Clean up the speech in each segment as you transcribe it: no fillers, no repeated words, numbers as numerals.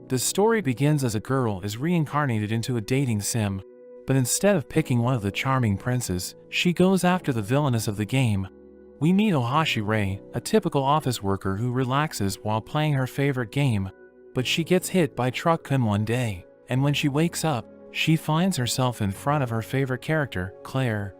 The story begins as a girl is reincarnated into a dating sim, but instead of picking one of the charming princes, she goes after the villainess of the game. We meet Ohashi Rei, a typical office worker who relaxes while playing her favorite game, but she gets hit by Truck-kun one day, and when she wakes up, she finds herself in front of her favorite character, Claire.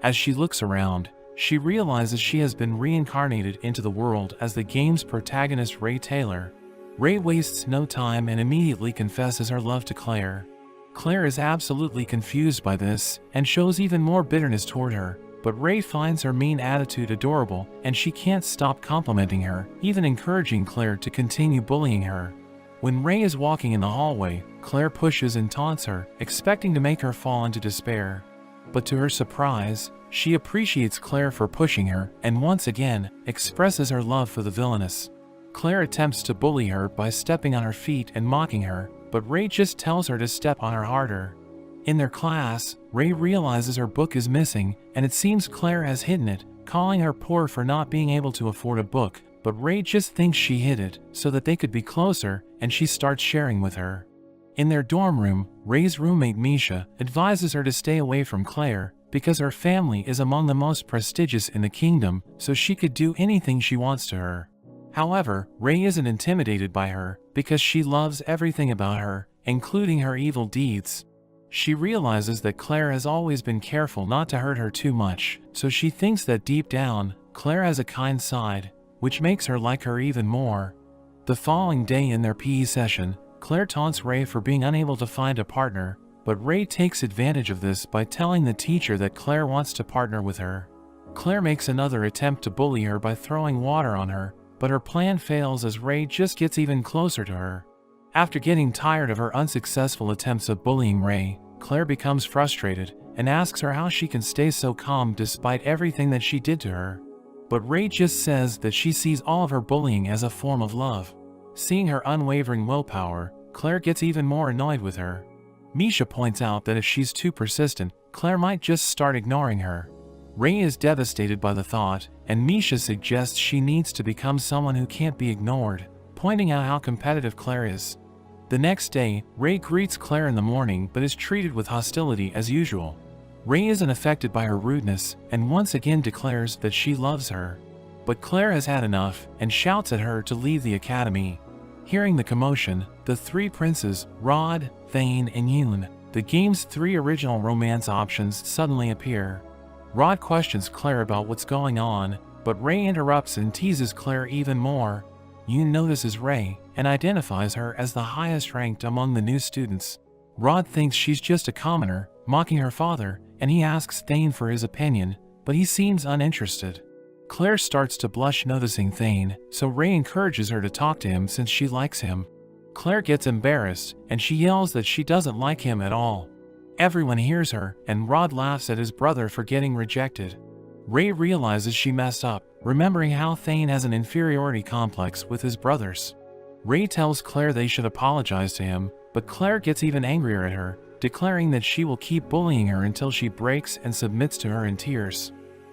As she looks around, she realizes she has been reincarnated into the world as the game's protagonist Rei Taylor. Rei wastes no time and immediately confesses her love to Claire. Claire is absolutely confused by this and shows even more bitterness toward her, but Rei finds her mean attitude adorable and she can't stop complimenting her, even encouraging Claire to continue bullying her. When Rei is walking in the hallway, Claire pushes and taunts her, expecting to make her fall into despair. But to her surprise, she appreciates Claire for pushing her and once again expresses her love for the villainess. Claire attempts to bully her by stepping on her feet and mocking her, but Rei just tells her to step on her harder. In their class, Rei realizes her book is missing, and it seems Claire has hidden it, calling her poor for not being able to afford a book, but Rei just thinks she hid it so that they could be closer, and she starts sharing with her. In their dorm room, Rei's roommate Misha advises her to stay away from Claire, because her family is among the most prestigious in the kingdom, so she could do anything she wants to her. However, Rei isn't intimidated by her, because she loves everything about her, including her evil deeds. She realizes that Claire has always been careful not to hurt her too much, so she thinks that deep down, Claire has a kind side, which makes her like her even more. The following day in their PE session, Claire taunts Rei for being unable to find a partner, but Rei takes advantage of this by telling the teacher that Claire wants to partner with her. Claire makes another attempt to bully her by throwing water on her, but her plan fails as Rei just gets even closer to her. After getting tired of her unsuccessful attempts of bullying Rei, Claire becomes frustrated and asks her how she can stay so calm despite everything that she did to her. But Rei just says that she sees all of her bullying as a form of love. Seeing her unwavering willpower, Claire gets even more annoyed with her. Misha points out that if she's too persistent, Claire might just start ignoring her. Rei is devastated by the thought, and Misha suggests she needs to become someone who can't be ignored, pointing out how competitive Claire is. The next day, Rei greets Claire in the morning but is treated with hostility as usual. Rei isn't affected by her rudeness and once again declares that she loves her. But Claire has had enough and shouts at her to leave the academy. Hearing the commotion, the three princes, Rod, Thane, and Yoon, the game's three original romance options, suddenly appear. Rod questions Claire about what's going on, but Rei interrupts and teases Claire even more. Yoon notices Rei and identifies her as the highest ranked among the new students. Rod thinks she's just a commoner, mocking her father, and he asks Thane for his opinion, but he seems uninterested. Claire starts to blush noticing Thane, so Rei encourages her to talk to him since she likes him. Claire gets embarrassed, and she yells that she doesn't like him at all. Everyone hears her, and Rod laughs at his brother for getting rejected. Rei realizes she messed up, remembering how Thane has an inferiority complex with his brothers. Rei tells Claire they should apologize to him, but Claire gets even angrier at her, declaring that she will keep bullying her until she breaks and submits to her in tears.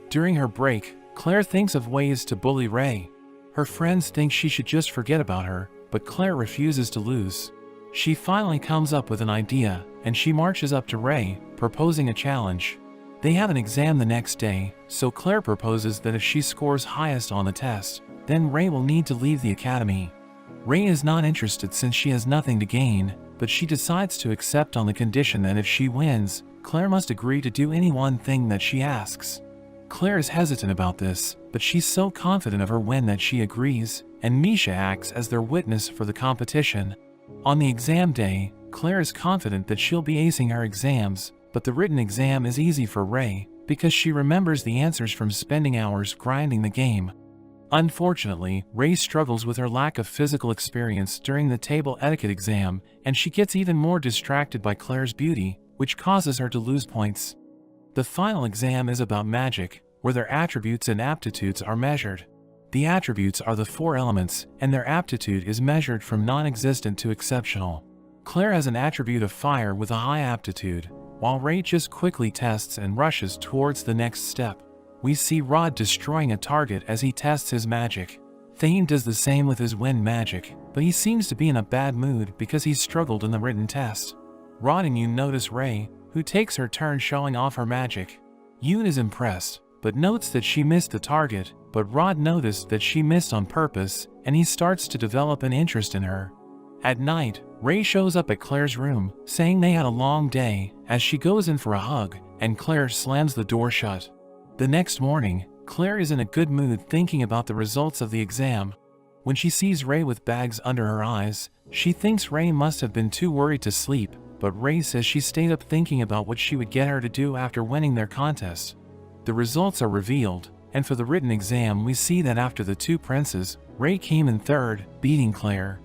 During her break, Claire thinks of ways to bully Rei. Her friends think she should just forget about her, but Claire refuses to lose. She finally comes up with an idea, and she marches up to Rei, proposing a challenge. They have an exam the next day, so Claire proposes that if she scores highest on the test, then Rei will need to leave the academy. Rei is not interested since she has nothing to gain, but she decides to accept on the condition that if she wins, Claire must agree to do any one thing that she asks. Claire is hesitant about this, but she's so confident of her win that she agrees, and Misha acts as their witness for the competition. On the exam day, Claire is confident that she'll be acing her exams, but the written exam is easy for Rei, because she remembers the answers from spending hours grinding the game. Unfortunately, Rei struggles with her lack of physical experience during the table etiquette exam, and she gets even more distracted by Claire's beauty, which causes her to lose points. The final exam is about magic, where their attributes and aptitudes are measured. The attributes are the 4 elements, and their aptitude is measured from non-existent to exceptional. Claire has an attribute of fire with a high aptitude, while Rei just quickly tests and rushes towards the next step. We see Rod destroying a target as he tests his magic. Thane does the same with his wind magic, but he seems to be in a bad mood because he struggled in the written test. Rod and Yoon notice Ray, who takes her turn showing off her magic. Yoon is impressed, but notes that she missed the target, but Rod noticed that she missed on purpose, and he starts to develop an interest in her. At night, Ray shows up at Claire's room, saying they had a long day, as she goes in for a hug, and Claire slams the door shut. The next morning, Claire is in a good mood thinking about the results of the exam. When she sees Ray with bags under her eyes, she thinks Ray must have been too worried to sleep, but Ray says she stayed up thinking about what she would get her to do after winning their contest. The results are revealed, and for the written exam we see that after the two princes, Ray came in third, beating Claire.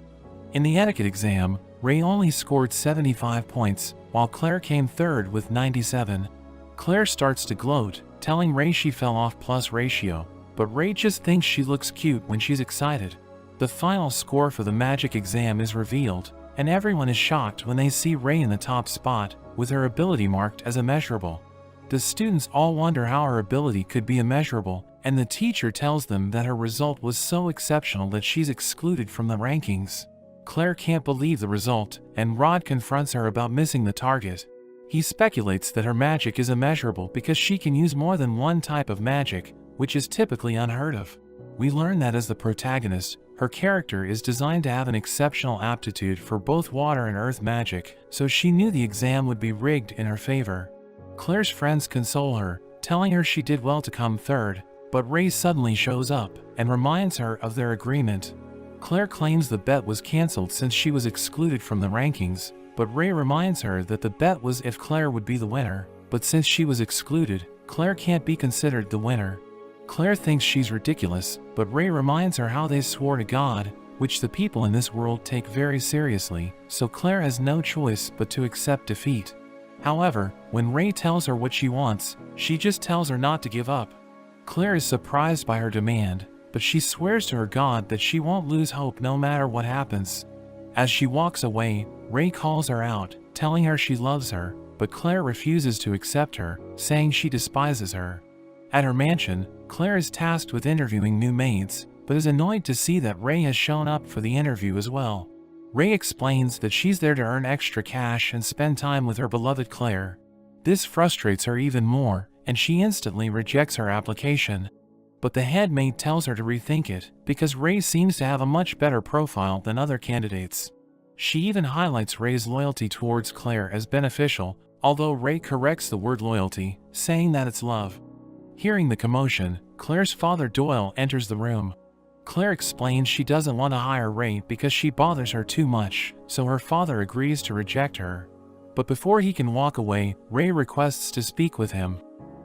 In the etiquette exam, Ray only scored 75 points, while Claire came third with 97. Claire starts to gloat, telling Ray she fell off plus ratio, but Ray just thinks she looks cute when she's excited. The final score for the magic exam is revealed, and everyone is shocked when they see Ray in the top spot, with her ability marked as immeasurable. The students all wonder how her ability could be immeasurable, and the teacher tells them that her result was so exceptional that she's excluded from the rankings. Claire can't believe the result, and Rod confronts her about missing the target. He speculates that her magic is immeasurable because she can use more than one type of magic, which is typically unheard of. We learn that as the protagonist, her character is designed to have an exceptional aptitude for both water and earth magic, so she knew the exam would be rigged in her favor. Claire's friends console her, telling her she did well to come third, but Ray suddenly shows up and reminds her of their agreement. Claire claims the bet was cancelled since she was excluded from the rankings, but Ray reminds her that the bet was if Claire would be the winner, but since she was excluded, Claire can't be considered the winner. Claire thinks she's ridiculous, but Ray reminds her how they swore to God, which the people in this world take very seriously, so Claire has no choice but to accept defeat. However, when Ray tells her what she wants, she just tells her not to give up. Claire is surprised by her demand, but she swears to her God that she won't lose hope no matter what happens. As she walks away, Ray calls her out, telling her she loves her, but Claire refuses to accept her, saying she despises her. At her mansion, Claire is tasked with interviewing new maids, but is annoyed to see that Ray has shown up for the interview as well. Ray explains that she's there to earn extra cash and spend time with her beloved Claire. This frustrates her even more, and she instantly rejects her application. But the head maid tells her to rethink it, because Ray seems to have a much better profile than other candidates. She even highlights Ray's loyalty towards Claire as beneficial, although Ray corrects the word loyalty, saying that it's love. Hearing the commotion, Claire's father Doyle enters the room. Claire explains she doesn't want to hire Ray because she bothers her too much, so her father agrees to reject her. But before he can walk away, Ray requests to speak with him.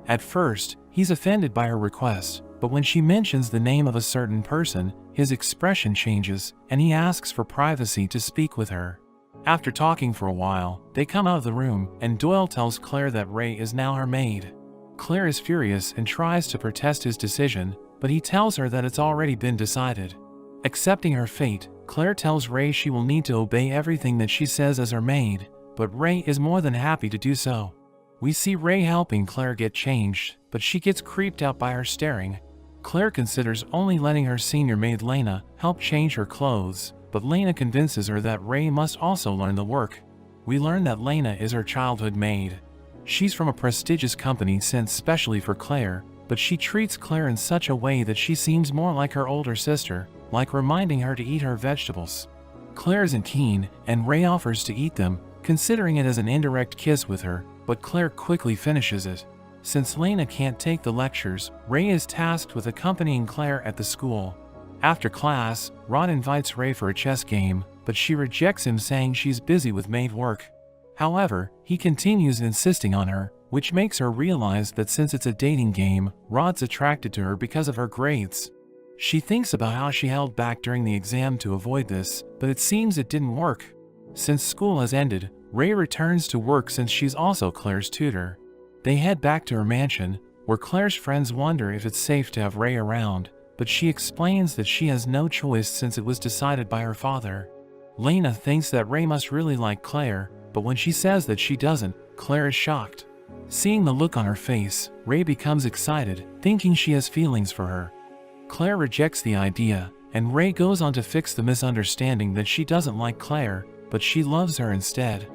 At first, he's offended by her request, but when she mentions the name of a certain person, his expression changes, and he asks for privacy to speak with her. After talking for a while, they come out of the room, and Doyle tells Claire that Ray is now her maid. Claire is furious and tries to protest his decision, but he tells her that it's already been decided. Accepting her fate, Claire tells Ray she will need to obey everything that she says as her maid, but Ray is more than happy to do so. We see Ray helping Claire get changed, but she gets creeped out by her staring. Claire considers only letting her senior maid Lena help change her clothes, but Lena convinces her that Ray must also learn the work. We learn that Lena is her childhood maid. She's from a prestigious company sent specially for Claire, but she treats Claire in such a way that she seems more like her older sister, like reminding her to eat her vegetables. Claire isn't keen, and Ray offers to eat them, considering it as an indirect kiss with her, but Claire quickly finishes it. Since Lena can't take the lectures, Ray is tasked with accompanying Claire at the school. After class, Rod invites Ray for a chess game, but she rejects him saying she's busy with maid work. However, he continues insisting on her, which makes her realize that since it's a dating game, Rod's attracted to her because of her grades. She thinks about how she held back during the exam to avoid this, but it seems it didn't work. Since school has ended, Ray returns to work since she's also Claire's tutor. They head back to her mansion, where Claire's friends wonder if it's safe to have Ray around, but she explains that she has no choice since it was decided by her father. Lena thinks that Ray must really like Claire, but when she says that she doesn't, Claire is shocked. Seeing the look on her face, Ray becomes excited, thinking she has feelings for her. Claire rejects the idea, and Ray goes on to fix the misunderstanding that she doesn't like Claire, but she loves her instead.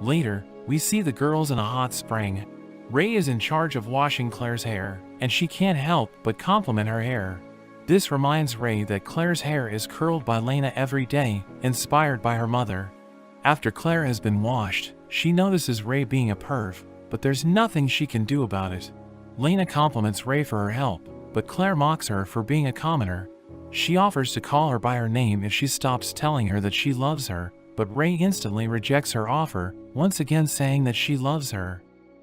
Later, we see the girls in a hot spring. Ray is in charge of washing Claire's hair, and she can't help but compliment her hair. This reminds Ray that Claire's hair is curled by Lena every day, inspired by her mother. After Claire has been washed, she notices Ray being a perv, but there's nothing she can do about it. Lena compliments Ray for her help, but Claire mocks her for being a commoner. She offers to call her by her name if she stops telling her that she loves her, but Ray instantly rejects her offer, once again saying that she loves her.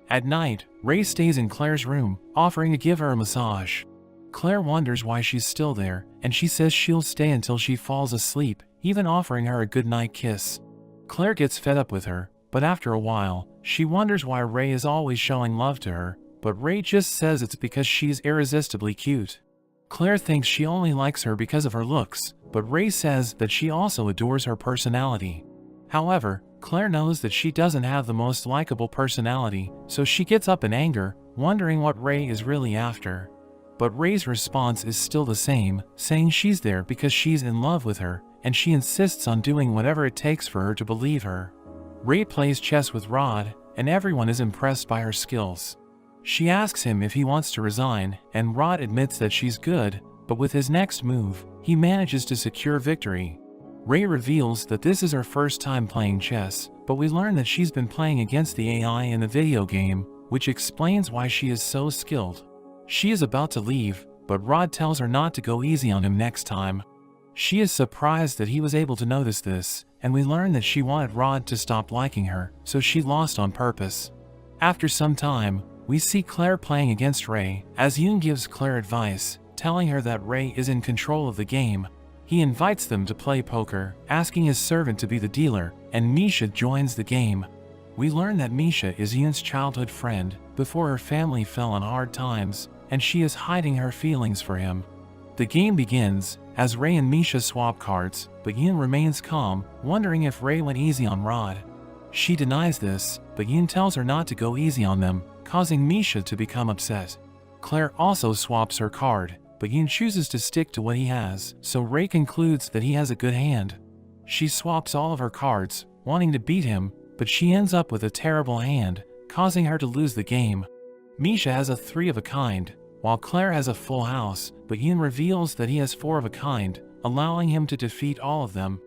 At night, Ray stays in Claire's room, offering to give her a massage. Claire wonders why she's still there, and she says she'll stay until she falls asleep, even offering her a goodnight kiss. Claire gets fed up with her, but after a while, she wonders why Ray is always showing love to her, but Ray just says it's because she's irresistibly cute. Claire thinks she only likes her because of her looks, but Ray says that she also adores her personality. However, Claire knows that she doesn't have the most likable personality, so she gets up in anger, wondering what Ray is really after. But Ray's response is still the same, saying she's there because she's in love with her, and she insists on doing whatever it takes for her to believe her. Ray plays chess with Rod, and everyone is impressed by her skills. She asks him if he wants to resign, and Rod admits that she's good, but with his next move, he manages to secure victory. Ray reveals that this is her first time playing chess, but we learn that she's been playing against the AI in the video game, which explains why she is so skilled. She is about to leave, but Rod tells her not to go easy on him next time. She is surprised that he was able to notice this, and we learn that she wanted Rod to stop liking her, so she lost on purpose. After some time, we see Claire playing against Ray, as Yoon gives Claire advice, telling her that Ray is in control of the game. He invites them to play poker, asking his servant to be the dealer, and Misha joins the game. We learn that Misha is Yoon's childhood friend, before her family fell on hard times, and she is hiding her feelings for him. The game begins, as Ray and Misha swap cards, but Yoon remains calm, wondering if Ray went easy on Rod. She denies this, but Yoon tells her not to go easy on them, causing Misha to become upset. Claire also swaps her card, but Yoon chooses to stick to what he has, so Ray concludes that he has a good hand. She swaps all of her cards, wanting to beat him, but she ends up with a terrible hand, causing her to lose the game. Misha has a 3 of a kind, while Claire has a full house, but Yoon reveals that he has 4 of a kind, allowing him to defeat all of them.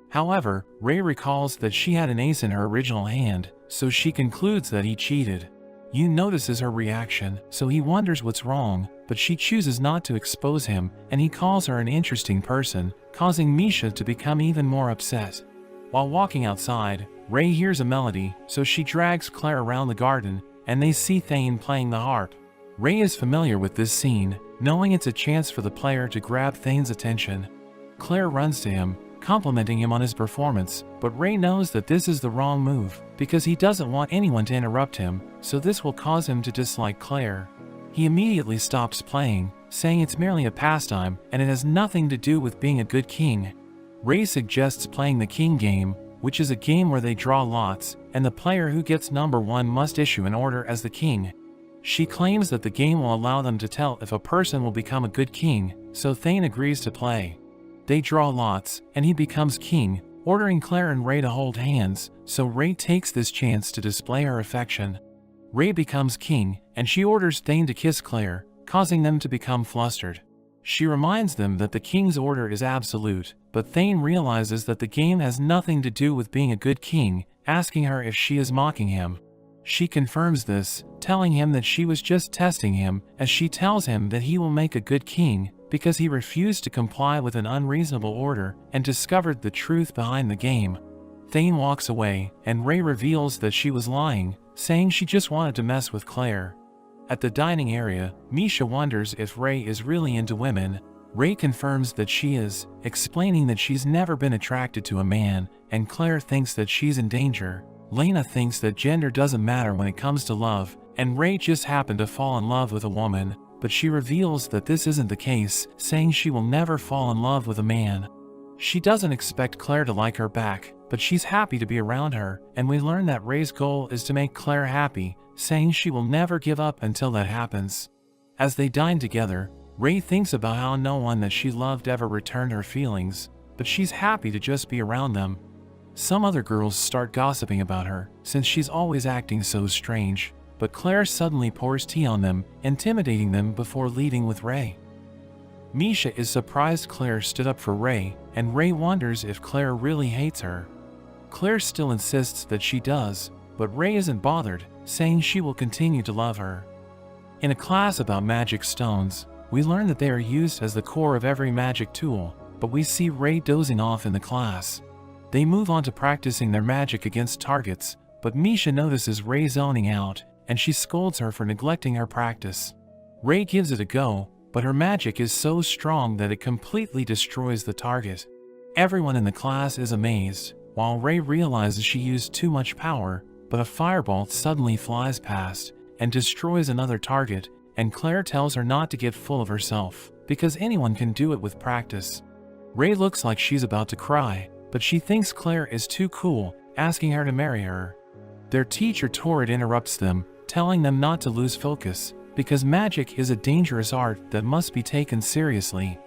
However, Ray recalls that she had an ace in her original hand, so she concludes that he cheated. Yoon notices her reaction, so he wonders what's wrong, but she chooses not to expose him, and he calls her an interesting person, causing Misha to become even more upset. While walking outside, Ray hears a melody, so she drags Claire around the garden, and they see Thane playing the harp. Ray is familiar with this scene, knowing it's a chance for the player to grab Thane's attention. Claire runs to him, complimenting him on his performance, but Ray knows that this is the wrong move, because he doesn't want anyone to interrupt him, so this will cause him to dislike Claire. He immediately stops playing, saying it's merely a pastime, and it has nothing to do with being a good king. Ray suggests playing the king game, which is a game where they draw lots, and the player who gets number 1 must issue an order as the king. She claims that the game will allow them to tell if a person will become a good king, so Thane agrees to play. They draw lots, and he becomes king, ordering Claire and Ray to hold hands, so Ray takes this chance to display her affection. Ray becomes king, and she orders Thane to kiss Claire, causing them to become flustered. She reminds them that the king's order is absolute, but Thane realizes that the game has nothing to do with being a good king, asking her if she is mocking him. She confirms this, telling him that she was just testing him, as she tells him that he will make a good king, because he refused to comply with an unreasonable order and discovered the truth behind the game. Thane walks away, and Ray reveals that she was lying, saying she just wanted to mess with Claire. At the dining area, Misha wonders if Ray is really into women. Ray confirms that she is, explaining that she's never been attracted to a man, and Claire thinks that she's in danger. Lena thinks that gender doesn't matter when it comes to love, and Ray just happened to fall in love with a woman, but she reveals that this isn't the case, saying she will never fall in love with a man. She doesn't expect Claire to like her back, but she's happy to be around her, and we learn that Ray's goal is to make Claire happy, saying she will never give up until that happens. As they dine together, Ray thinks about how no one that she loved ever returned her feelings, but she's happy to just be around them. Some other girls start gossiping about her, since she's always acting so strange, but Claire suddenly pours tea on them, intimidating them before leaving with Ray. Misha is surprised Claire stood up for Ray, and Ray wonders if Claire really hates her. Claire still insists that she does, but Ray isn't bothered, saying she will continue to love her. In a class about magic stones, we learn that they are used as the core of every magic tool, but we see Ray dozing off in the class. They move on to practicing their magic against targets, but Misha notices Ray zoning out, and she scolds her for neglecting her practice. Ray gives it a go, but her magic is so strong that it completely destroys the target. Everyone in the class is amazed, while Ray realizes she used too much power, but a fireball suddenly flies past and destroys another target, and Claire tells her not to get full of herself, because anyone can do it with practice. Ray looks like she's about to cry, but she thinks Claire is too cool, asking her to marry her. Their teacher Torrid interrupts them, telling them not to lose focus, because magic is a dangerous art that must be taken seriously.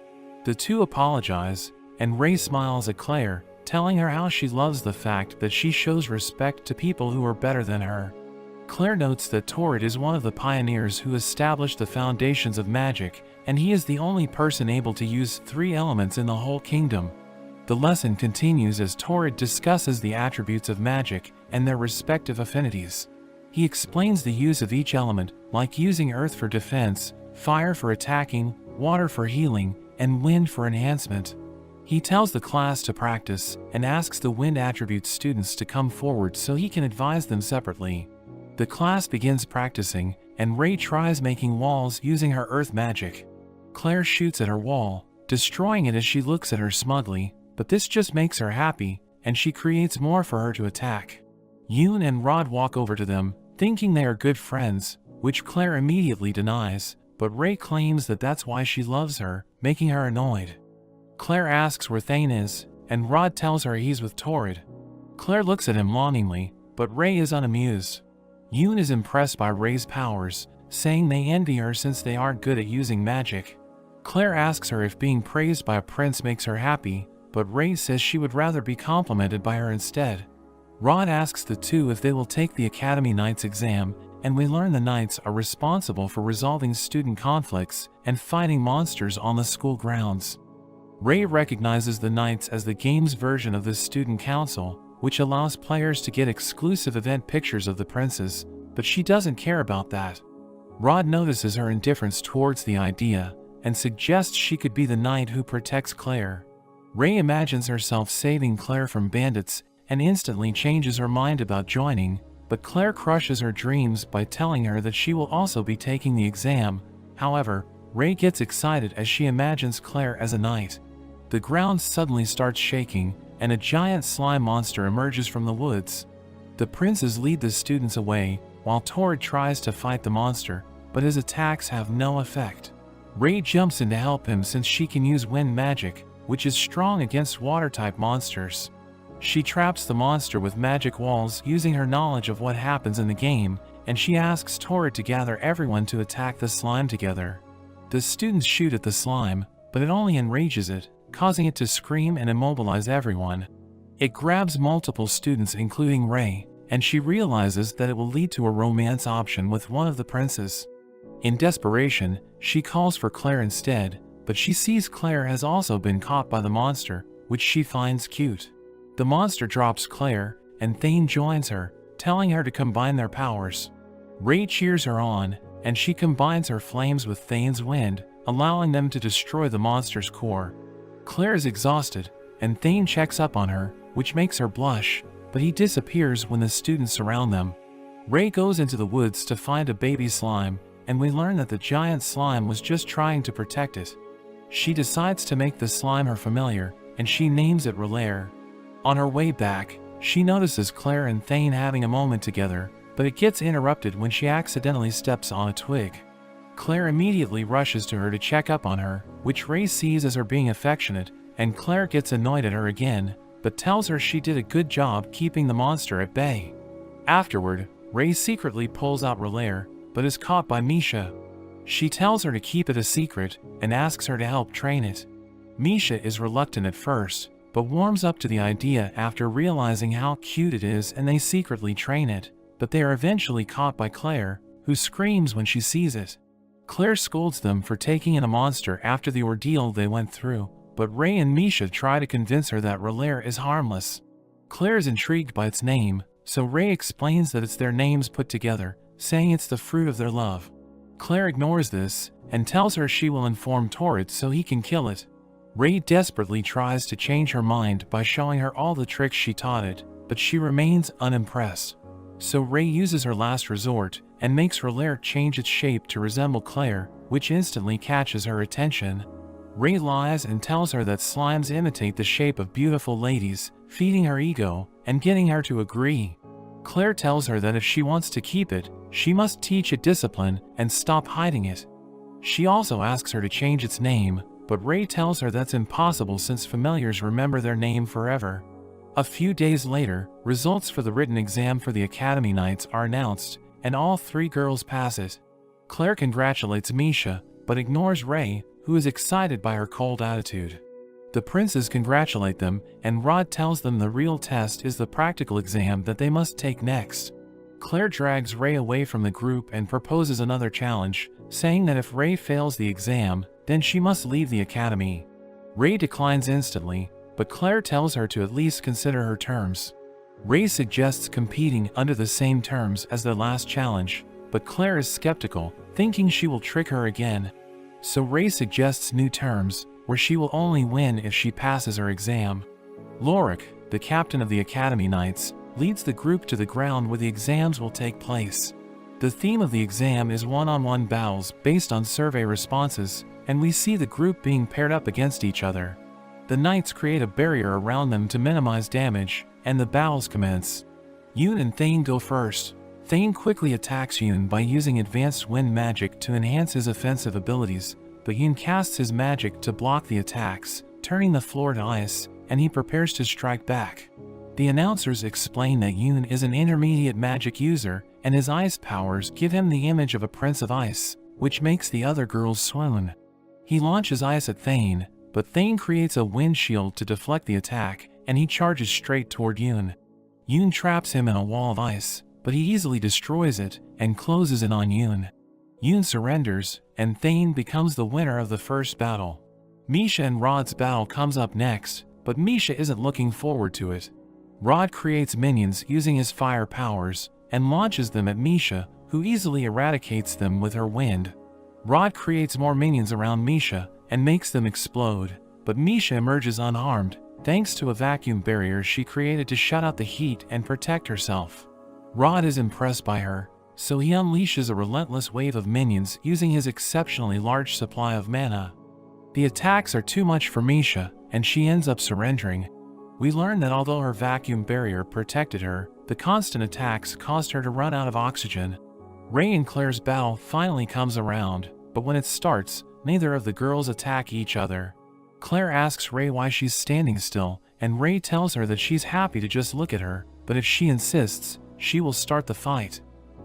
The two apologize, and Ray smiles at Claire, telling her how she loves the fact that she shows respect to people who are better than her. Claire notes that Torrid is one of the pioneers who established the foundations of magic, and he is the only person able to use 3 elements in the whole kingdom. The lesson continues as Torrid discusses the attributes of magic and their respective affinities. He explains the use of each element, like using earth for defense, fire for attacking, water for healing, and wind for enhancement. He tells the class to practice and asks the wind attribute students to come forward so he can advise them separately. The class begins practicing, and Ray tries making walls using her earth magic. Claire shoots at her wall, destroying it as she looks at her smugly, but this just makes her happy, and she creates more for her to attack. Yoon and Rod walk over to them, thinking they are good friends, which Claire immediately denies, but Ray claims that that's why she loves her, making her annoyed. Claire asks where Thane is, and Rod tells her he's with Torrid. Claire looks at him longingly, but Ray is unamused. Yoon is impressed by Ray's powers, saying they envy her since they aren't good at using magic. Claire asks her if being praised by a prince makes her happy, but Ray says she would rather be complimented by her instead. Rod asks the two if they will take the Academy Knights exam, and we learn the Knights are responsible for resolving student conflicts and fighting monsters on the school grounds. Ray recognizes the Knights as the game's version of the Student Council, which allows players to get exclusive event pictures of the princes, but she doesn't care about that. Rod notices her indifference towards the idea, and suggests she could be the knight who protects Claire. Ray imagines herself saving Claire from bandits, and instantly changes her mind about joining, but Claire crushes her dreams by telling her that she will also be taking the exam. However, Ray gets excited as she imagines Claire as a knight. The ground suddenly starts shaking, and a giant slime monster emerges from the woods. The princes lead the students away, while Torrid tries to fight the monster, but his attacks have no effect. Ray jumps in to help him since she can use wind magic, which is strong against water-type monsters. She traps the monster with magic walls using her knowledge of what happens in the game, and she asks Torrid to gather everyone to attack the slime together. The students shoot at the slime, but it only enrages it, causing it to scream and immobilize everyone. It grabs multiple students including Ray, and she realizes that it will lead to a romance option with one of the princes. In desperation, she calls for Claire instead, but she sees Claire has also been caught by the monster, which she finds cute. The monster drops Claire, and Thane joins her, telling her to combine their powers. Ray cheers her on, and she combines her flames with Thane's wind, allowing them to destroy the monster's core. Claire is exhausted, and Thane checks up on her, which makes her blush, but he disappears when the students surround them. Ray goes into the woods to find a baby slime, and we learn that the giant slime was just trying to protect it. She decides to make the slime her familiar, and she names it Relaire. On her way back, she notices Claire and Thane having a moment together, but it gets interrupted when she accidentally steps on a twig. Claire immediately rushes to her to check up on her, which Ray sees as her being affectionate, and Claire gets annoyed at her again, but tells her she did a good job keeping the monster at bay. Afterward, Ray secretly pulls out Relaire, but is caught by Misha. She tells her to keep it a secret and asks her to help train it. Misha is reluctant at first, but warms up to the idea after realizing how cute it is, and they secretly train it, but they are eventually caught by Claire, who screams when she sees it. Claire scolds them for taking in a monster after the ordeal they went through, but Ray and Misha try to convince her that Relaire is harmless. Claire is intrigued by its name, so Ray explains that it's their names put together, saying it's the fruit of their love. Claire ignores this and tells her she will inform Torrid so he can kill it. Ray desperately tries to change her mind by showing her all the tricks she taught it, but she remains unimpressed. So Ray uses her last resort and makes Relaire change its shape to resemble Claire, which instantly catches her attention. Ray lies and tells her that slimes imitate the shape of beautiful ladies, feeding her ego and getting her to agree. Claire tells her that if she wants to keep it, she must teach it discipline and stop hiding it. She also asks her to change its name, but Ray tells her that's impossible since familiars remember their name forever. A few days later, results for the written exam for the Academy Nights are announced, and all 3 girls pass it. Claire congratulates Misha, but ignores Ray, who is excited by her cold attitude. The princes congratulate them, and Rod tells them the real test is the practical exam that they must take next. Claire drags Ray away from the group and proposes another challenge, saying that if Ray fails the exam, then she must leave the academy. Ray declines instantly, but Claire tells her to at least consider her terms. Ray suggests competing under the same terms as the last challenge, but Claire is skeptical, thinking she will trick her again. So Ray suggests new terms, where she will only win if she passes her exam. Lorik, the captain of the Academy Knights, leads the group to the ground where the exams will take place. The theme of the exam is one-on-one battles based on survey responses, and we see the group being paired up against each other. The knights create a barrier around them to minimize damage, and the battles commence. Yoon and Thane go first. Thane quickly attacks Yoon by using advanced wind magic to enhance his offensive abilities, but Yoon casts his magic to block the attacks, turning the floor to ice, and he prepares to strike back. The announcers explain that Yoon is an intermediate magic user, and his ice powers give him the image of a prince of ice, which makes the other girls swoon. He launches ice at Thane, but Thane creates a wind shield to deflect the attack, and he charges straight toward Yoon. Yoon traps him in a wall of ice, but he easily destroys it and closes in on Yoon. Yoon surrenders, and Thane becomes the winner of the first battle. Misha and Rod's battle comes up next, but Misha isn't looking forward to it. Rod creates minions using his fire powers, and launches them at Misha, who easily eradicates them with her wind. Rod creates more minions around Misha, and makes them explode, but Misha emerges unharmed, thanks to a vacuum barrier she created to shut out the heat and protect herself. Rod is impressed by her, so he unleashes a relentless wave of minions using his exceptionally large supply of mana. The attacks are too much for Misha, and she ends up surrendering. We learn that although her vacuum barrier protected her, the constant attacks caused her to run out of oxygen. Ray and Claire's battle finally comes around, but when it starts, neither of the girls attack each other. Claire asks Ray why she's standing still, and Ray tells her that she's happy to just look at her, but if she insists, she will start the fight.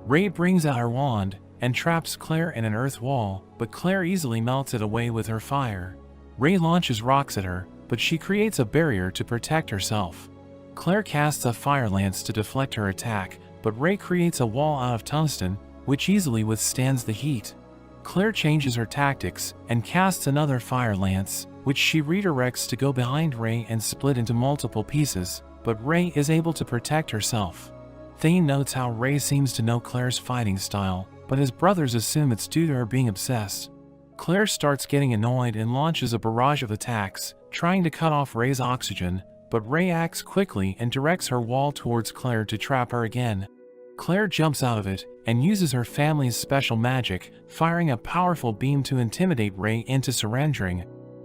Ray brings out her wand and traps Claire in an earth wall, but Claire easily melts it away with her fire. Ray launches rocks at her, but she creates a barrier to protect herself. Claire casts a fire lance to deflect her attack, but Ray creates a wall out of tungsten, which easily withstands the heat. Claire changes her tactics and casts another fire lance, which she redirects to go behind Ray and split into multiple pieces, but Ray is able to protect herself. Thane notes how Ray seems to know Claire's fighting style, but his brothers assume it's due to her being obsessed. Claire starts getting annoyed and launches a barrage of attacks, trying to cut off Ray's oxygen, but Ray acts quickly and directs her wall towards Claire to trap her again. Claire jumps out of it and uses her family's special magic, firing a powerful beam to intimidate Ray into surrendering.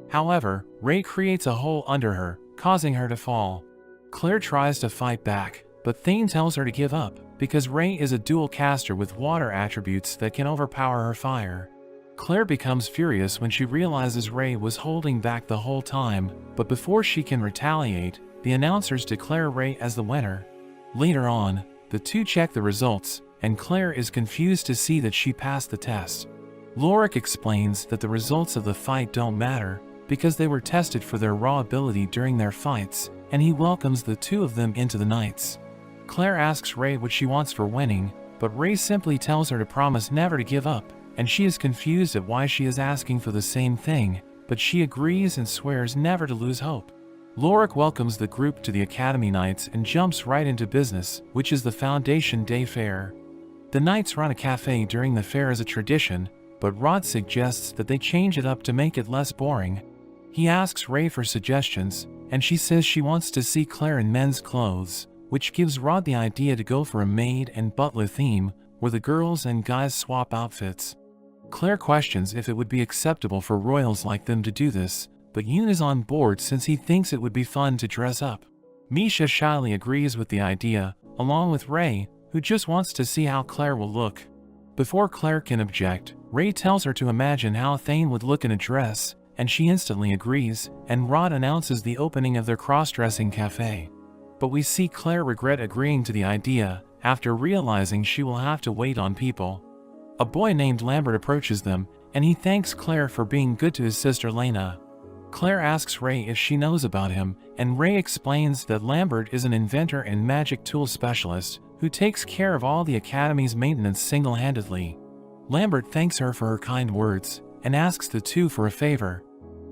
However, Ray creates a hole under her, causing her to fall. Claire tries to fight back, but Thane tells her to give up, because Ray is a dual caster with water attributes that can overpower her fire. Claire becomes furious when she realizes Ray was holding back the whole time, but before she can retaliate, the announcers declare Ray as the winner. Later on, the two check the results, and Claire is confused to see that she passed the test. Lorik explains that the results of the fight don't matter because they were tested for their raw ability during their fights, and he welcomes the two of them into the Knights. Claire asks Ray what she wants for winning, but Ray simply tells her to promise never to give up, and she is confused at why she is asking for the same thing, but she agrees and swears never to lose hope. Lorik welcomes the group to the Academy Knights and jumps right into business, which is the Foundation Day Fair. The Knights run a cafe during the fair as a tradition, but Rod suggests that they change it up to make it less boring. He asks Ray for suggestions, and she says she wants to see Claire in men's clothes, which gives Rod the idea to go for a maid and butler theme, where the girls and guys swap outfits. Claire questions if it would be acceptable for royals like them to do this, but Yoon is on board since he thinks it would be fun to dress up. Misha shyly agrees with the idea, along with Ray, who just wants to see how Claire will look. Before Claire can object, Ray tells her to imagine how Thane would look in a dress, and she instantly agrees, and Rod announces the opening of their cross-dressing cafe. But we see Claire regret agreeing to the idea, after realizing she will have to wait on people. A boy named Lambert approaches them, and he thanks Claire for being good to his sister Lena. Claire asks Ray if she knows about him, and Ray explains that Lambert is an inventor and magic tool specialist, who takes care of all the Academy's maintenance single-handedly. Lambert thanks her for her kind words, and asks the two for a favor.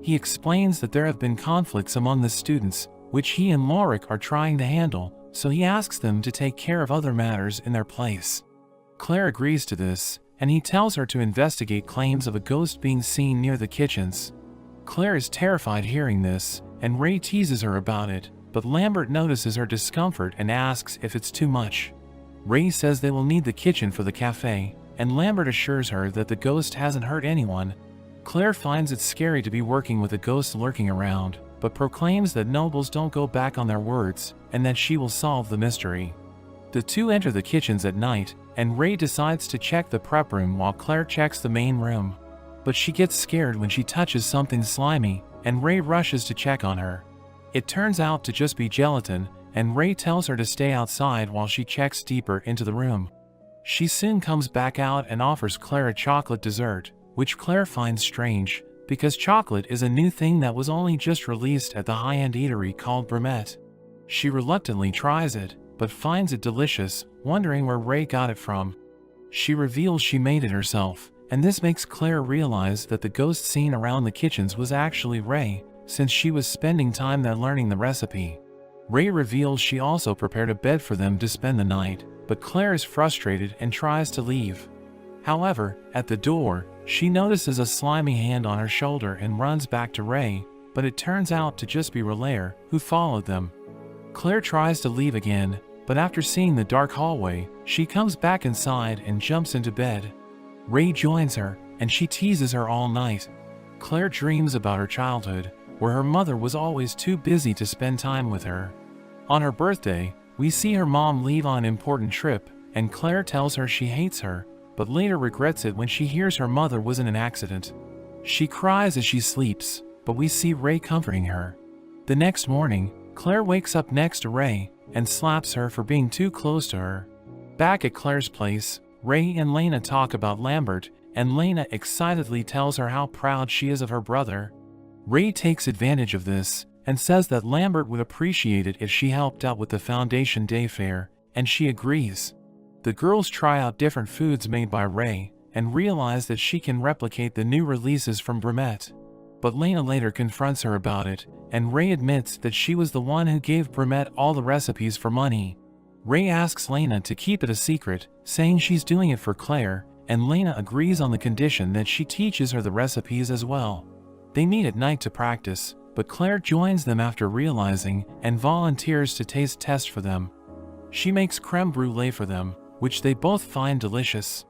He explains that there have been conflicts among the students, which he and Lorik are trying to handle, so he asks them to take care of other matters in their place. Claire agrees to this, and he tells her to investigate claims of a ghost being seen near the kitchens. Claire is terrified hearing this, and Ray teases her about it, but Lambert notices her discomfort and asks if it's too much. Ray says they will need the kitchen for the cafe, and Lambert assures her that the ghost hasn't hurt anyone. Claire finds it scary to be working with a ghost lurking around, but proclaims that nobles don't go back on their words, and that she will solve the mystery. The two enter the kitchens at night, and Ray decides to check the prep room while Claire checks the main room. But she gets scared when she touches something slimy, and Ray rushes to check on her. It turns out to just be gelatin, and Ray tells her to stay outside while she checks deeper into the room. She soon comes back out and offers Claire a chocolate dessert, which Claire finds strange, because chocolate is a new thing that was only just released at the high-end eatery called Brumet. She reluctantly tries it, but finds it delicious, wondering where Ray got it from. She reveals she made it herself, and this makes Claire realize that the ghost seen around the kitchens was actually Ray, since she was spending time there learning the recipe. Ray reveals she also prepared a bed for them to spend the night, but Claire is frustrated and tries to leave. However, at the door, she notices a slimy hand on her shoulder and runs back to Ray, but it turns out to just be Relaire, who followed them. Claire tries to leave again, but after seeing the dark hallway, she comes back inside and jumps into bed. Ray joins her, and she teases her all night. Claire dreams about her childhood, where her mother was always too busy to spend time with her. On her birthday, we see her mom leave on an important trip, and Claire tells her she hates her, but later regrets it when she hears her mother was in an accident. She cries as she sleeps, but we see Ray comforting her. The next morning, Claire wakes up next to Ray, and slaps her for being too close to her. Back at Claire's place, Ray and Lena talk about Lambert, and Lena excitedly tells her how proud she is of her brother. Ray takes advantage of this, and says that Lambert would appreciate it if she helped out with the Foundation Day Fair, and she agrees. The girls try out different foods made by Ray, and realize that she can replicate the new releases from Brumet. But Lena later confronts her about it, and Ray admits that she was the one who gave Brumet all the recipes for money. Ray asks Lena to keep it a secret, saying she's doing it for Claire, and Lena agrees on the condition that she teaches her the recipes as well. They meet at night to practice, but Claire joins them after realizing and volunteers to taste test for them. She makes creme brulee for them, which they both find delicious.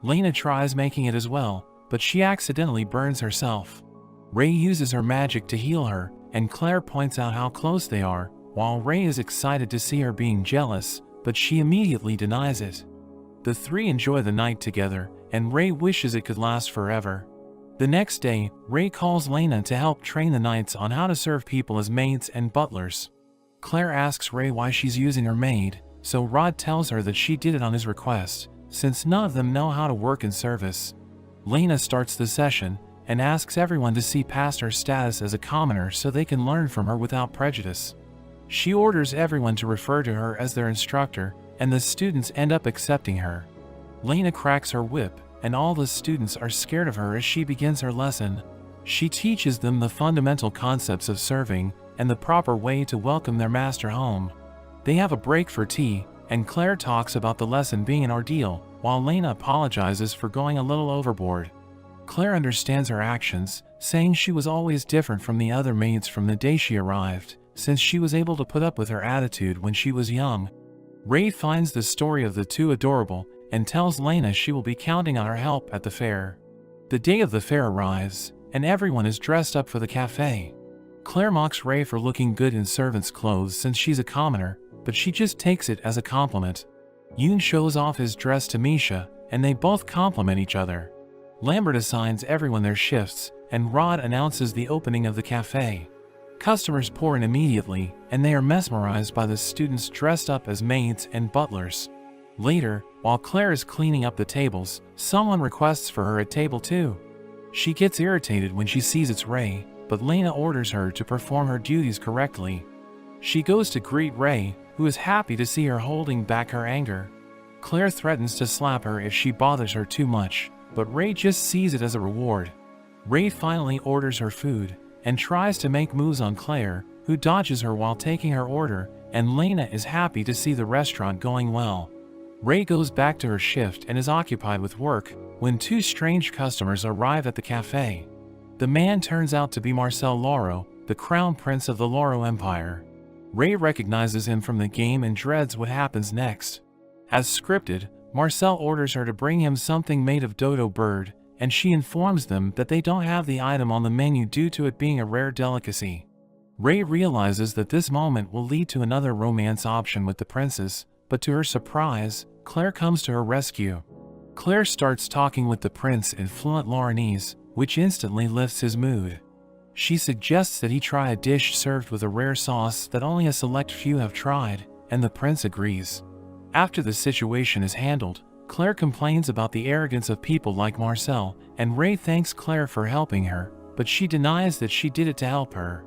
Lena tries making it as well, but she accidentally burns herself. Ray uses her magic to heal her, and Claire points out how close they are, while Ray is excited to see her being jealous, but she immediately denies it. The three enjoy the night together, and Ray wishes it could last forever. The next day, Ray calls Lena to help train the knights on how to serve people as maids and butlers. Claire asks Ray why she's using her maid, so Rod tells her that she did it on his request, since none of them know how to work in service. Lena starts the session and asks everyone to see past her status as a commoner so they can learn from her without prejudice. She orders everyone to refer to her as their instructor, and the students end up accepting her. Lena cracks her whip, and all the students are scared of her as she begins her lesson. She teaches them the fundamental concepts of serving and the proper way to welcome their master home. They have a break for tea, and Claire talks about the lesson being an ordeal, while Lena apologizes for going a little overboard. Claire understands her actions, saying she was always different from the other maids from the day she arrived, since she was able to put up with her attitude when she was young. Ray finds the story of the two adorable and tells Lena she will be counting on her help at the fair. The day of the fair arrives, and everyone is dressed up for the cafe. Claire mocks Ray for looking good in servant's clothes since she's a commoner, but she just takes it as a compliment. Yoon shows off his dress to Misha, and they both compliment each other. Lambert assigns everyone their shifts, and Rod announces the opening of the cafe. Customers pour in immediately, and they are mesmerized by the students dressed up as maids and butlers. Later, while Claire is cleaning up the tables, someone requests for her at table 2. She gets irritated when she sees it's Ray, but Lena orders her to perform her duties correctly. She goes to greet Ray, who is happy to see her holding back her anger. Claire threatens to slap her if she bothers her too much, but Ray just sees it as a reward. Ray finally orders her food, and tries to make moves on Claire, who dodges her while taking her order, and Lena is happy to see the restaurant going well. Ray goes back to her shift and is occupied with work, when two strange customers arrive at the cafe. The man turns out to be Marcel Loro, the crown prince of the Loro Empire. Ray recognizes him from the game and dreads what happens next. As scripted, Marcel orders her to bring him something made of dodo bird, and she informs them that they don't have the item on the menu due to it being a rare delicacy. Ray realizes that this moment will lead to another romance option with the princess, but to her surprise, Claire comes to her rescue. Claire starts talking with the prince in fluent Laurenese, which instantly lifts his mood. She suggests that he try a dish served with a rare sauce that only a select few have tried, and the prince agrees. After the situation is handled, Claire complains about the arrogance of people like Marcel, and Ray thanks Claire for helping her, but she denies that she did it to help her.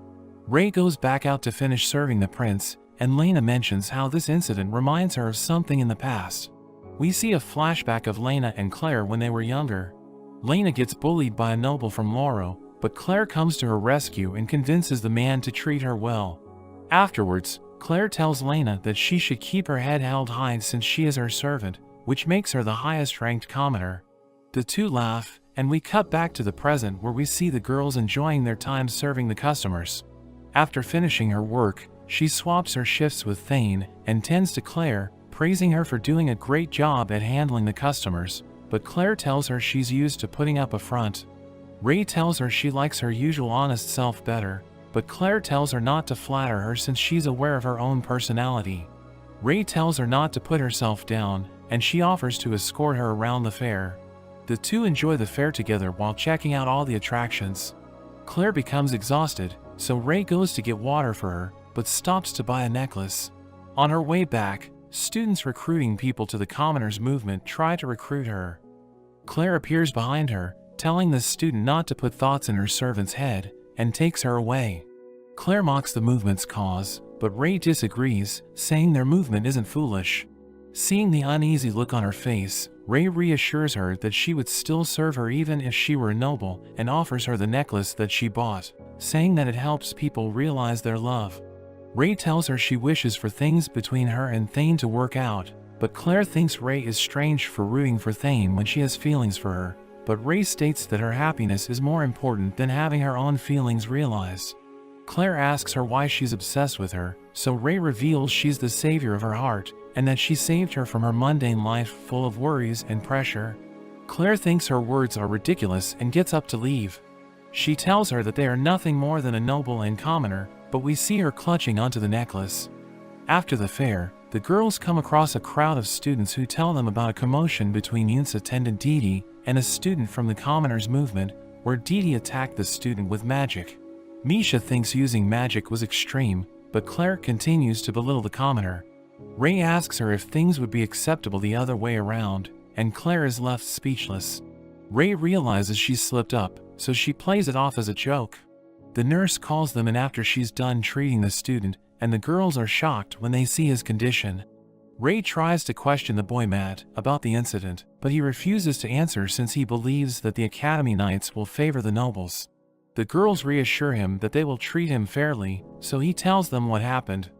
Ray goes back out to finish serving the prince, and Lena mentions how this incident reminds her of something in the past. We see a flashback of Lena and Claire when they were younger. Lena gets bullied by a noble from Loro, but Claire comes to her rescue and convinces the man to treat her well. Afterwards, Claire tells Lena that she should keep her head held high since she is her servant, which makes her the highest-ranked commoner. The two laugh, and we cut back to the present where we see the girls enjoying their time serving the customers. After finishing her work, she swaps her shifts with Thane and tends to Claire, praising her for doing a great job at handling the customers, but Claire tells her she's used to putting up a front. Ray tells her she likes her usual honest self better, but Claire tells her not to flatter her since she's aware of her own personality. Ray tells her not to put herself down, and she offers to escort her around the fair. The two enjoy the fair together while checking out all the attractions. Claire becomes exhausted, so Ray goes to get water for her, but stops to buy a necklace. On her way back, students recruiting people to the commoners movement try to recruit her. Claire appears behind her, telling the student not to put thoughts in her servant's head, and takes her away. Claire mocks the movement's cause, but Ray disagrees, saying their movement isn't foolish. Seeing the uneasy look on her face, Ray reassures her that she would still serve her even if she were a noble, and offers her the necklace that she bought, saying that it helps people realize their love. Ray tells her she wishes for things between her and Thane to work out, but Claire thinks Ray is strange for rooting for Thane when she has feelings for her, but Ray states that her happiness is more important than having her own feelings realized. Claire asks her why she's obsessed with her, so Ray reveals she's the savior of her heart, and that she saved her from her mundane life full of worries and pressure. Claire thinks her words are ridiculous and gets up to leave. She tells her that they are nothing more than a noble and commoner, but we see her clutching onto the necklace. After the fair, the girls come across a crowd of students who tell them about a commotion between Yoon's attendant Didi and a student from the commoners movement, where Didi attacked the student with magic. Misha thinks using magic was extreme, but Claire continues to belittle the commoner. Ray asks her if things would be acceptable the other way around, and Claire is left speechless. Ray realizes she's slipped up, so she plays it off as a joke. The nurse calls them in after she's done treating the student, and the girls are shocked when they see his condition. Ray tries to question the boy Matt about the incident, but he refuses to answer since he believes that the Academy Knights will favor the nobles. The girls reassure him that they will treat him fairly, so he tells them what happened.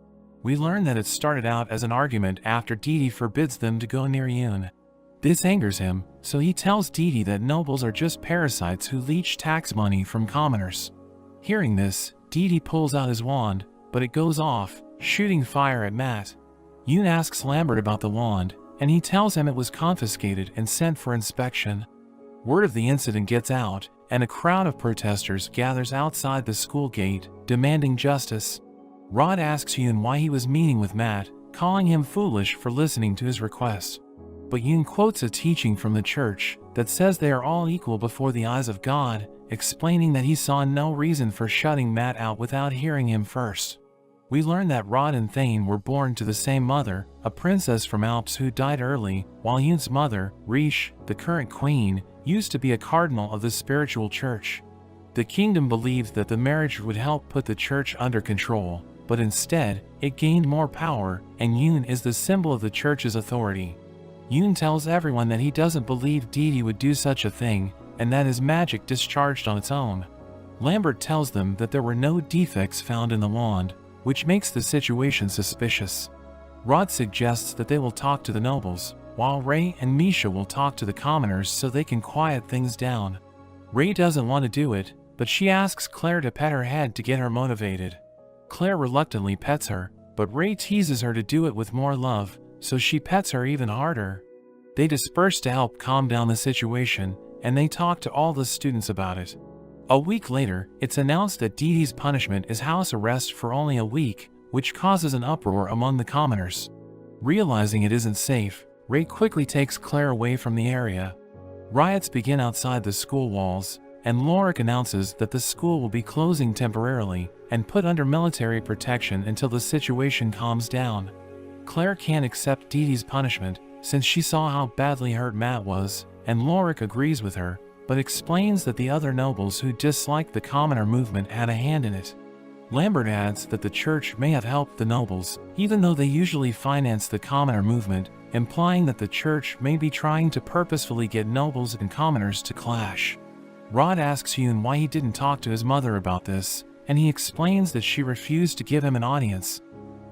We learn that it started out as an argument after Didi forbids them to go near Yoon. This angers him, so he tells Didi that nobles are just parasites who leech tax money from commoners. Hearing this, Didi pulls out his wand, but it goes off, shooting fire at Matt. Yoon asks Lambert about the wand, and he tells him it was confiscated and sent for inspection. Word of the incident gets out, and a crowd of protesters gathers outside the school gate, demanding justice. Rod asks Yoon why he was meeting with Matt, calling him foolish for listening to his request. But Yoon quotes a teaching from the church that says they are all equal before the eyes of God, explaining that he saw no reason for shutting Matt out without hearing him first. We learn that Rod and Thane were born to the same mother, a princess from Alps who died early, while Yoon's mother, Rish, the current queen, used to be a cardinal of the spiritual church. The kingdom believed that the marriage would help put the church under control, but instead, it gained more power, and Yoon is the symbol of the church's authority. Yoon tells everyone that he doesn't believe Didi would do such a thing, and that his magic discharged on its own. Lambert tells them that there were no defects found in the wand, which makes the situation suspicious. Rod suggests that they will talk to the nobles, while Ray and Misha will talk to the commoners so they can quiet things down. Ray doesn't want to do it, but she asks Claire to pet her head to get her motivated. Claire reluctantly pets her, but Ray teases her to do it with more love, so she pets her even harder. They disperse to help calm down the situation, and they talk to all the students about it. A week later, it's announced that Didi's punishment is house arrest for only a week, which causes an uproar among the commoners. Realizing it isn't safe, Ray quickly takes Claire away from the area. Riots begin outside the school walls, and Lorik announces that the school will be closing temporarily and put under military protection until the situation calms down. Claire can't accept Didi's punishment since she saw how badly hurt Matt was, and Lorik agrees with her, but explains that the other nobles who disliked the commoner movement had a hand in it. Lambert adds that the church may have helped the nobles, even though they usually finance the commoner movement, implying that the church may be trying to purposefully get nobles and commoners to clash. Rod asks Yoon why he didn't talk to his mother about this, and he explains that she refused to give him an audience.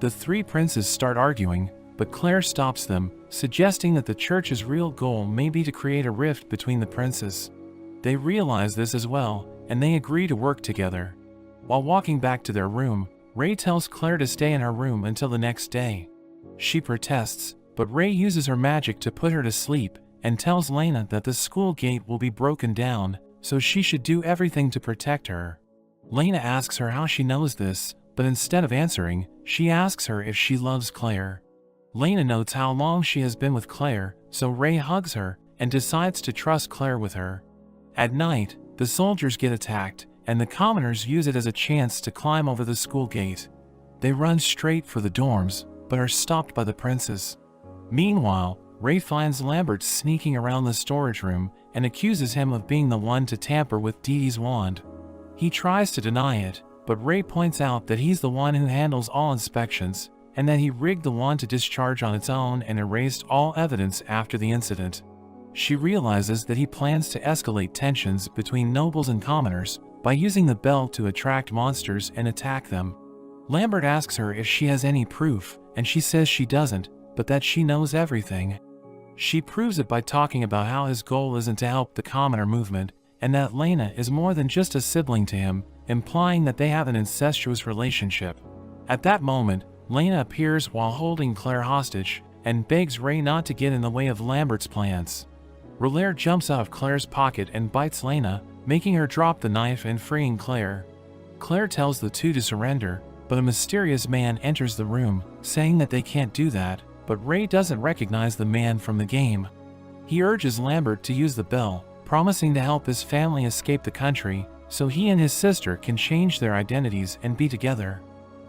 The three princes start arguing, but Claire stops them, suggesting that the church's real goal may be to create a rift between the princes. They realize this as well, and they agree to work together. While walking back to their room, Ray tells Claire to stay in her room until the next day. She protests, but Ray uses her magic to put her to sleep, and tells Lena that the school gate will be broken down, so she should do everything to protect her. Lena asks her how she knows this, but instead of answering, she asks her if she loves Claire. Lena notes how long she has been with Claire, so Ray hugs her, and decides to trust Claire with her. At night, the soldiers get attacked, and the commoners use it as a chance to climb over the school gate. They run straight for the dorms, but are stopped by the princes. Meanwhile, Ray finds Lambert sneaking around the storage room and accuses him of being the one to tamper with Didi's wand. He tries to deny it, but Ray points out that he's the one who handles all inspections, and that he rigged the wand to discharge on its own and erased all evidence after the incident. She realizes that he plans to escalate tensions between nobles and commoners by using the bell to attract monsters and attack them. Lambert asks her if she has any proof, and she says she doesn't, but that she knows everything. She proves it by talking about how his goal isn't to help the commoner movement, and that Lena is more than just a sibling to him, implying that they have an incestuous relationship. At that moment, Lena appears while holding Claire hostage, and begs Ray not to get in the way of Lambert's plans. Relaire jumps out of Claire's pocket and bites Lena, making her drop the knife and freeing Claire. Claire tells the two to surrender, but a mysterious man enters the room, saying that they can't do that, but Ray doesn't recognize the man from the game. He urges Lambert to use the bell, promising to help his family escape the country, so he and his sister can change their identities and be together.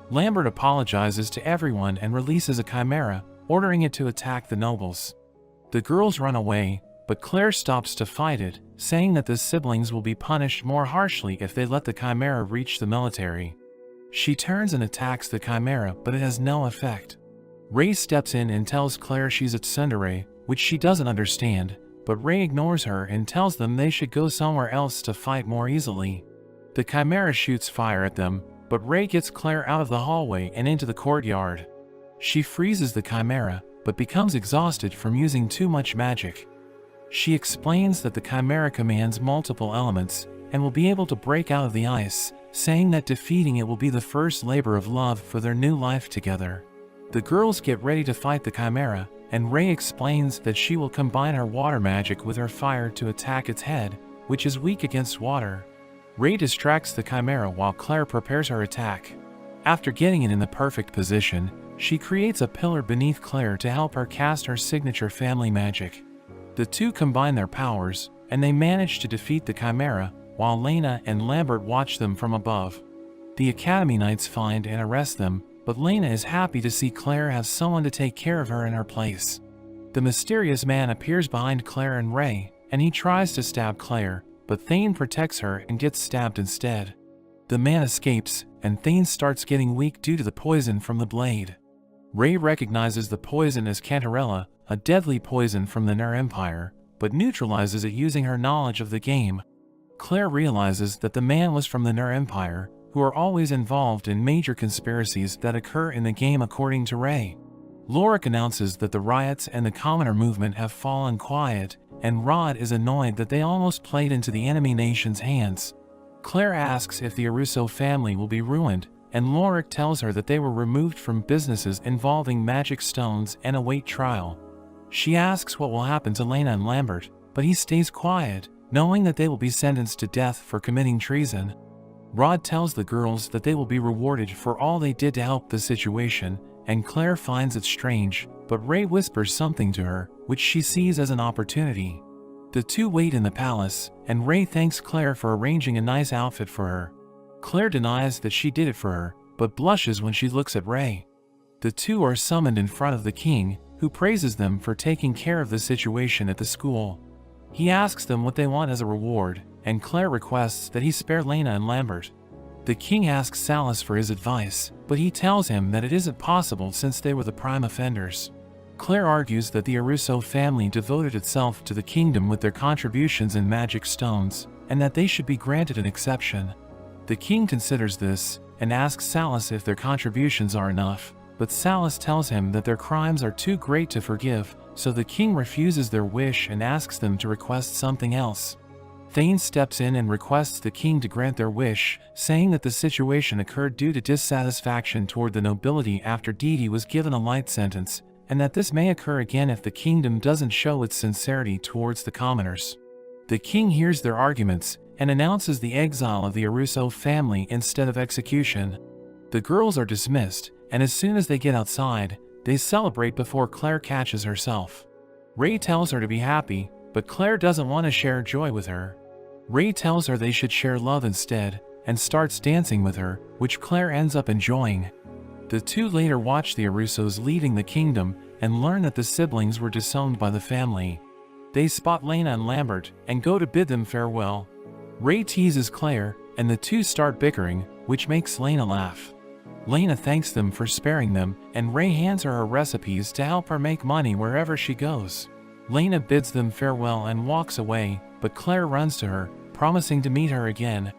Lambert apologizes to everyone and releases a chimera, ordering it to attack the nobles. The girls run away, but Claire stops to fight it, saying that the siblings will be punished more harshly if they let the chimera reach the military. She turns and attacks the chimera, but it has no effect. Ray steps in and tells Claire she's a tsundere, which she doesn't understand, but Ray ignores her and tells them they should go somewhere else to fight more easily. The chimera shoots fire at them, but Ray gets Claire out of the hallway and into the courtyard. She freezes the chimera, but becomes exhausted from using too much magic. She explains that the chimera commands multiple elements and will be able to break out of the ice, saying that defeating it will be the first labor of love for their new life together. The girls get ready to fight the chimera, and Ray explains that she will combine her water magic with her fire to attack its head, which is weak against water. Ray distracts the chimera while Claire prepares her attack. After getting it in the perfect position, she creates a pillar beneath Claire to help her cast her signature family magic. The two combine their powers, and they manage to defeat the chimera, while Lena and Lambert watch them from above. The Academy Knights find and arrest them, but Lena is happy to see Claire have someone to take care of her in her place. The mysterious man appears behind Claire and Ray, and he tries to stab Claire, but Thane protects her and gets stabbed instead. The man escapes, and Thane starts getting weak due to the poison from the blade. Ray recognizes the poison as Cantarella, a deadly poison from the Nur Empire, but neutralizes it using her knowledge of the game. Claire realizes that the man was from the Nur Empire, who are always involved in major conspiracies that occur in the game according to Ray. Lorik announces that the riots and the commoner movement have fallen quiet, and Rod is annoyed that they almost played into the enemy nation's hands. Claire asks if the Aruso family will be ruined, and Lorik tells her that they were removed from businesses involving magic stones and await trial. She asks what will happen to Lena and Lambert, but he stays quiet, knowing that they will be sentenced to death for committing treason. Rod tells the girls that they will be rewarded for all they did to help the situation, and Claire finds it strange, but Ray whispers something to her, which she sees as an opportunity. The two wait in the palace, and Ray thanks Claire for arranging a nice outfit for her. Claire denies that she did it for her, but blushes when she looks at Ray. The two are summoned in front of the king, who praises them for taking care of the situation at the school. He asks them what they want as a reward, and Claire requests that he spare Lena and Lambert. The king asks Salas for his advice, but he tells him that it isn't possible since they were the prime offenders. Claire argues that the Aruso family devoted itself to the kingdom with their contributions in magic stones, and that they should be granted an exception. The king considers this, and asks Salas if their contributions are enough, but Salas tells him that their crimes are too great to forgive, so the king refuses their wish and asks them to request something else. Thane steps in and requests the king to grant their wish, saying that the situation occurred due to dissatisfaction toward the nobility after Didi was given a light sentence, and that this may occur again if the kingdom doesn't show its sincerity towards the commoners. The king hears their arguments, and announces the exile of the Aruso family instead of execution. The girls are dismissed, and as soon as they get outside, they celebrate before Claire catches herself. Ray tells her to be happy, but Claire doesn't want to share joy with her. Ray tells her they should share love instead, and starts dancing with her, which Claire ends up enjoying. The two later watch the Arusos leaving the kingdom, and learn that the siblings were disowned by the family. They spot Lena and Lambert, and go to bid them farewell. Ray teases Claire, and the two start bickering, which makes Lena laugh. Lena thanks them for sparing them, and Ray hands her recipes to help her make money wherever she goes. Lena bids them farewell and walks away, but Claire runs to her, promising to meet her again.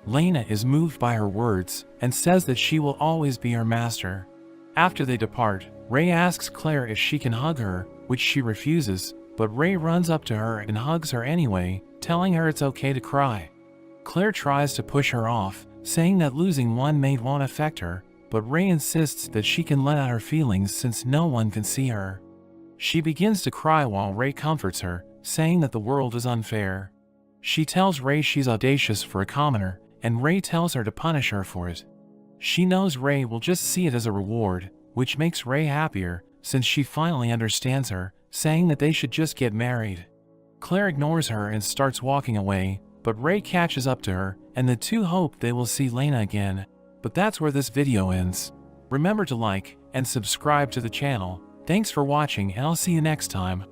Lena is moved by her words, and says that she will always be her master. After they depart, Ray asks Claire if she can hug her, which she refuses, but Ray runs up to her and hugs her anyway, telling her it's okay to cry. Claire tries to push her off, saying that losing one mate won't affect her, but Ray insists that she can let out her feelings since no one can see her. She begins to cry while Ray comforts her, saying that the world is unfair. She tells Ray she's audacious for a commoner, and Ray tells her to punish her for it. She knows Ray will just see it as a reward, which makes Ray happier, since she finally understands her, saying that they should just get married. Claire ignores her and starts walking away, but Ray catches up to her, and the two hope they will see Lena again. But that's where this video ends. Remember to like and subscribe to the channel. Thanks for watching, and I'll see you next time.